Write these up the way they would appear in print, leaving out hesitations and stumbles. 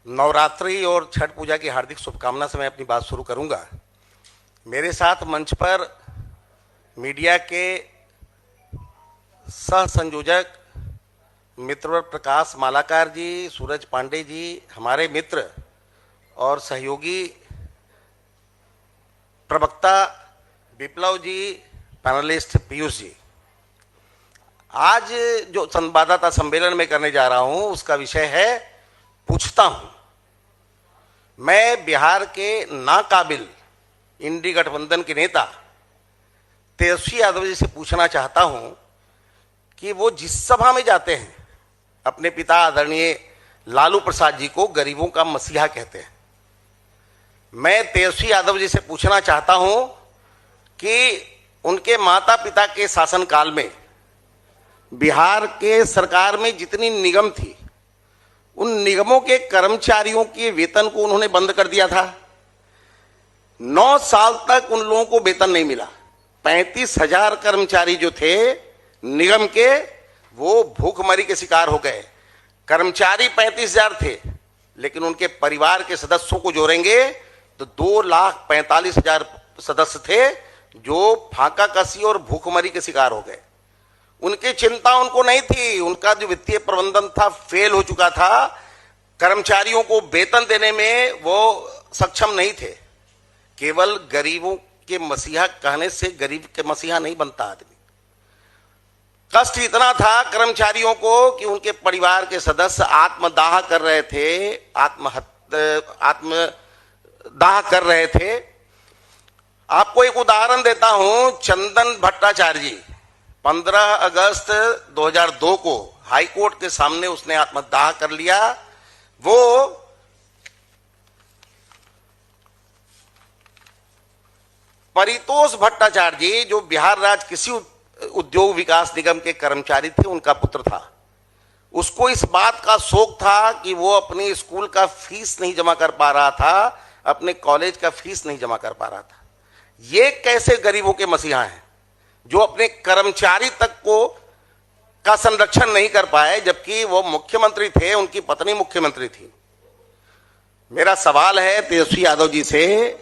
नवरात्रि और छठ पूजा की हार्दिक शुभकामना से मैं अपनी बात शुरू करूंगा। मेरे साथ मंच पर मीडिया के सह संयोजक मित्रवर प्रकाश मालाकार जी, सूरज पांडे जी, हमारे मित्र और सहयोगी प्रवक्ता विप्लव जी, पैनलिस्ट पीयूष जी। आज जो संवाददाता सम्मेलन में करने जा रहा हूं उसका विषय है पूछता हूं। मैं बिहार के नाकाबिल इंडी गठबंधन के नेता तेजस्वी यादव जी से पूछना चाहता हूं कि वो जिस सभा में जाते हैं अपने पिता आदरणीय लालू प्रसाद जी को गरीबों का मसीहा कहते हैं। मैं तेजस्वी यादव जी से पूछना चाहता हूं कि उनके माता पिता के शासनकाल में बिहार के सरकार में जितनी निगम थी उन निगमों के कर्मचारियों के वेतन को उन्होंने बंद कर दिया था। 9 साल तक उन लोगों को वेतन नहीं मिला। 35,000 कर्मचारी जो थे निगम के वो भूखमरी के शिकार हो गए। कर्मचारी 35,000 थे लेकिन उनके परिवार के सदस्यों को जोड़ेंगे तो 2,45,000 सदस्य थे जो फाका कसी और भूखमरी के शिकार हो गए। उनकी चिंता उनको नहीं थी, उनका जो वित्तीय प्रबंधन था फेल हो चुका था। कर्मचारियों को वेतन देने में वो सक्षम नहीं थे। केवल गरीबों के मसीहा कहने से गरीब के मसीहा नहीं बनता आदमी। कष्ट इतना था कर्मचारियों को कि उनके परिवार के सदस्य आत्मदाह कर रहे थे, आत्मदाह कर रहे थे। आपको एक उदाहरण देता हूं। चंदन भट्टाचार्य जी 15 अगस्त 2002 को हाई कोर्ट के सामने उसने आत्मदाह कर लिया। वो परितोष भट्टाचार्य जी जो बिहार राज्य कृषि उद्योग विकास निगम के कर्मचारी थे, उनका पुत्र था। उसको इस बात का शौक था कि वो अपनी स्कूल का फीस नहीं जमा कर पा रहा था, अपने कॉलेज का फीस नहीं जमा कर पा रहा था। ये कैसे गरीबों के मसीहा हैं जो अपने कर्मचारी तक को का संरक्षण नहीं कर पाए, जबकि वो मुख्यमंत्री थे, उनकी पत्नी मुख्यमंत्री थी। मेरा सवाल है तेजस्वी यादव जी से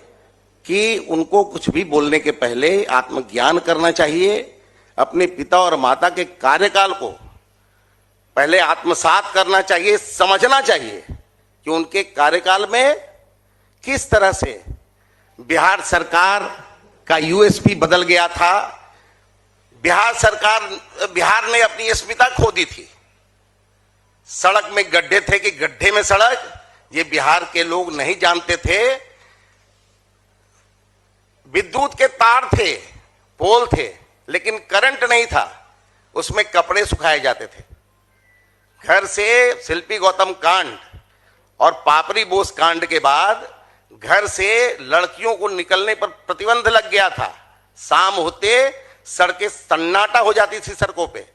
कि उनको कुछ भी बोलने के पहले आत्मज्ञान करना चाहिए। अपने पिता और माता के कार्यकाल को पहले आत्मसात करना चाहिए, समझना चाहिए कि उनके कार्यकाल में किस तरह से बिहार सरकार का यूएसपी बदल गया था। बिहार ने अपनी अस्मिता खो दी थी। सड़क में गड्ढे थे कि गड्ढे में सड़क, ये बिहार के लोग नहीं जानते थे। विद्युत के तार थे, पोल थे, लेकिन करंट नहीं था। उसमें कपड़े सुखाए जाते थे। घर से शिल्पी गौतम कांड और पापरी बोस कांड के बाद घर से लड़कियों को निकलने पर प्रतिबंध लग गया था। शाम होते सड़कें सन्नाटा हो जाती थी सड़कों पे।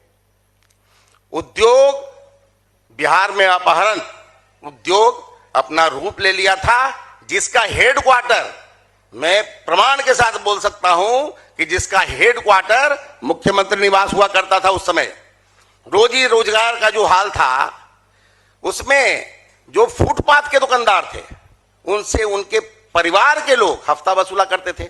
उद्योग बिहार में अपहरण उद्योग अपना रूप ले लिया था, जिसका हेडक्वार्टर मैं प्रमाण के साथ बोल सकता हूं कि जिसका हेडक्वार्टर मुख्यमंत्री निवास हुआ करता था। उस समय रोजी रोजगार का जो हाल था, उसमें जो फुटपाथ के दुकानदार थे उनसे उनके परिवार के लोग हफ्ता वसूला करते थे।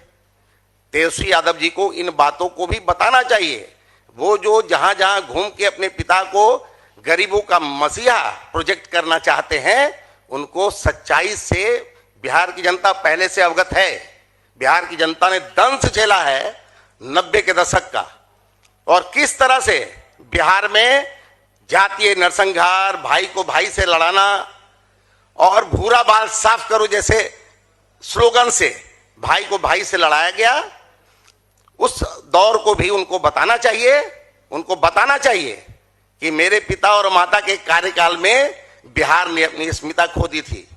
तेजस्वी यादव जी को इन बातों को भी बताना चाहिए। वो जो जहां जहां घूम के अपने पिता को गरीबों का मसीहा प्रोजेक्ट करना चाहते हैं, उनको सच्चाई से बिहार की जनता पहले से अवगत है। बिहार की जनता ने दंश झेला है 90 के दशक का, और किस तरह से बिहार में जातीय नरसंहार, भाई को भाई से लड़ाना और भूरा बाल साफ करो जैसे स्लोगन से भाई को भाई से लड़ाया गया। उस दौर को भी उनको बताना चाहिए कि मेरे पिता और माता के कार्यकाल में बिहार ने अपनी अस्मिता खो दी थी।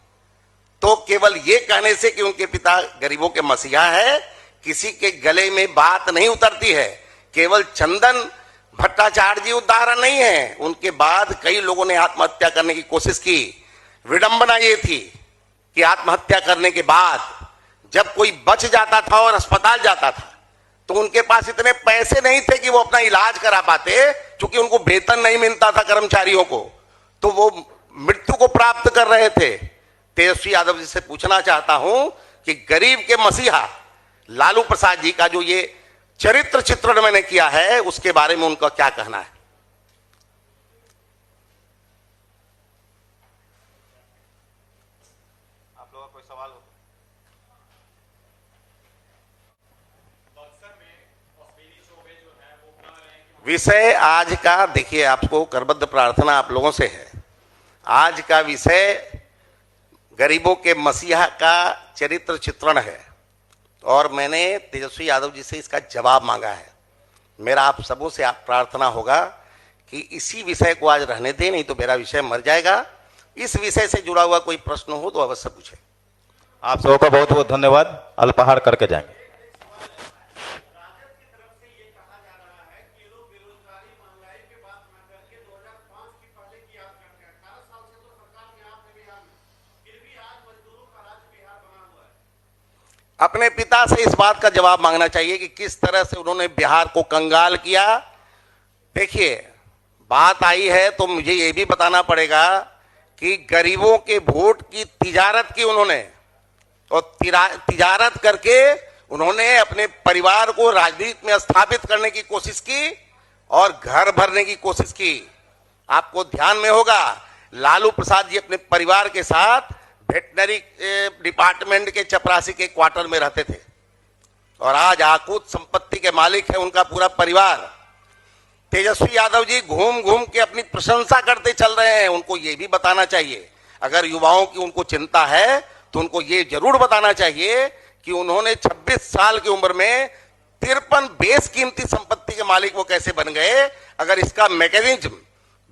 तो केवल ये कहने से कि उनके पिता गरीबों के मसीहा है, किसी के गले में बात नहीं उतरती है। केवल चंदन भट्टाचार्य जी उदाहरण नहीं है, उनके बाद कई लोगों ने आत्महत्या करने की कोशिश की। विडंबना ये थी कि आत्महत्या करने के बाद जब कोई बच जाता था और अस्पताल जाता था तो उनके पास इतने पैसे नहीं थे कि वो अपना इलाज करा पाते, क्योंकि उनको वेतन नहीं मिलता था कर्मचारियों को, तो वो मृत्यु को प्राप्त कर रहे थे। तेजस्वी यादव जी से पूछना चाहता हूं कि गरीब के मसीहा लालू प्रसाद जी का जो ये चरित्र चित्रण मैंने किया है उसके बारे में उनका क्या कहना है। आप लोगों का कोई सवाल हो? विषय आज का देखिए, आपको करबद्ध प्रार्थना आप लोगों से है। आज का विषय गरीबों के मसीहा का चरित्र चित्रण है और मैंने तेजस्वी यादव जी से इसका जवाब मांगा है। मेरा आप सबों से आप प्रार्थना होगा कि इसी विषय को आज रहने दें, नहीं तो मेरा विषय मर जाएगा। इस विषय से जुड़ा हुआ कोई प्रश्न हो तो अवश्य पूछें। आप सबों का बहुत बहुत धन्यवाद। अल्पाहार करके जाएंगे। अपने पिता से इस बात का जवाब मांगना चाहिए कि किस तरह से उन्होंने बिहार को कंगाल किया। देखिए, बात आई है तो मुझे ये भी बताना पड़ेगा कि गरीबों के वोट की तिजारत की उन्होंने, और तिजारत करके उन्होंने अपने परिवार को राजनीति में स्थापित करने की कोशिश की और घर भरने की कोशिश की। आपको ध्यान में होगा, लालू प्रसाद जी अपने परिवार के साथ वेटनरी डिपार्टमेंट के चपरासी के क्वार्टर में रहते थे और आज आकूत संपत्ति के मालिक है उनका पूरा परिवार। तेजस्वी यादव जी घूम घूम के अपनी प्रशंसा करते चल रहे हैं। उनको ये भी बताना चाहिए, अगर युवाओं की उनको चिंता है तो उनको ये जरूर बताना चाहिए कि उन्होंने 26 साल की उम्र में 53 बेशकीमती संपत्ति के मालिक वो कैसे बन गए। अगर इसका मैकेनिज्म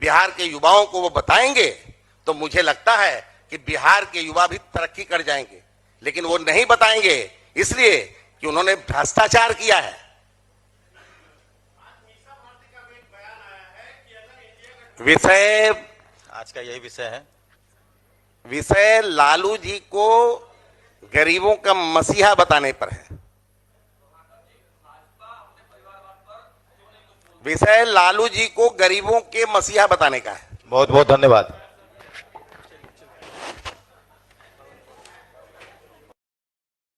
बिहार के युवाओं को वो बताएंगे तो मुझे लगता है कि बिहार के युवा भी तरक्की कर जाएंगे, लेकिन वो नहीं बताएंगे इसलिए कि उन्होंने भ्रष्टाचार किया है। विषय आज का यही विषय है। विषय लालू जी को गरीबों का मसीहा बताने पर है। विषय लालू जी को गरीबों के मसीहा बताने का है। बहुत बहुत धन्यवाद।